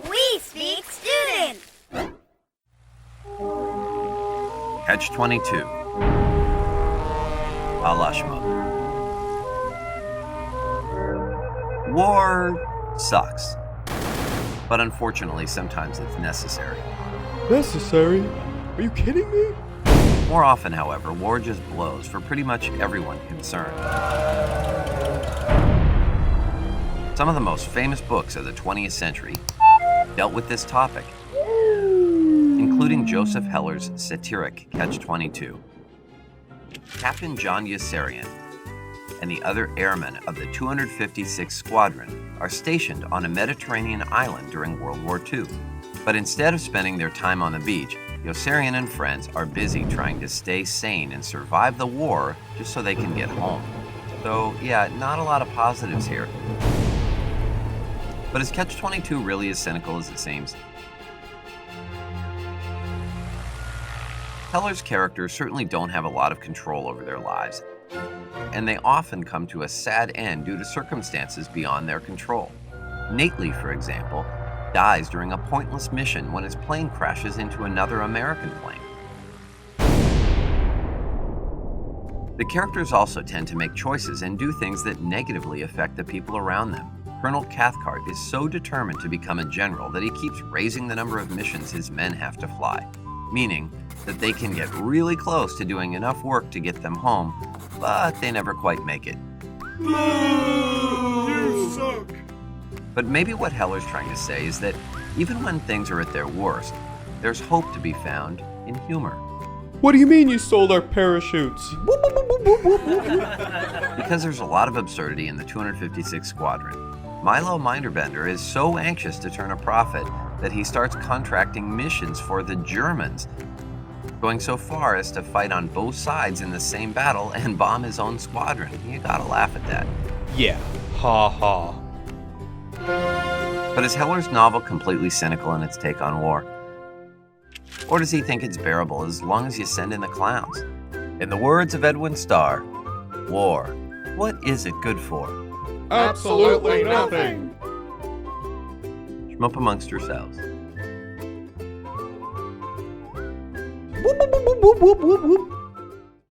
We speak student. Catch-22. A la Shmoop. War sucks. But unfortunately, sometimes it's necessary. Necessary? Are you kidding me? More often, however, war just blows for pretty much everyone concerned. Some of the most famous books of the 20th century dealt with this topic, including Joseph Heller's satiric Catch-22. Captain John Yossarian and the other airmen of the 256th Squadron are stationed on a Mediterranean island during World War II. But instead of spending their time on the beach, Yossarian and friends are busy trying to stay sane and survive the war just so they can get home. So yeah, not a lot of positives here. But is Catch-22 really as cynical as it seems? Heller's characters certainly don't have a lot of control over their lives, and they often come to a sad end due to circumstances beyond their control. Nately, for example, dies during a pointless mission when his plane crashes into another American plane. The characters also tend to make choices and do things that negatively affect the people around them. Colonel Cathcart is so determined to become a general that he keeps raising the number of missions his men have to fly, meaning that they can get really close to doing enough work to get them home, but they never quite make it. You suck! But maybe what Heller's trying to say is that even when things are at their worst, there's hope to be found in humor. What do you mean you sold our parachutes? Because there's a lot of absurdity in the 256th Squadron. Milo Minderbender is so anxious to turn a profit that he starts contracting missions for the Germans, going so far as to fight on both sides in the same battle and bomb his own squadron. You gotta laugh at that. Yeah, ha ha. But is Heller's novel completely cynical in its take on war? Or does he think it's bearable as long as you send in the clowns? In the words of Edwin Starr, war, what is it good for? Absolutely nothing. Shmoop amongst yourselves. Whoop, whoop, whoop, whoop, whoop, whoop.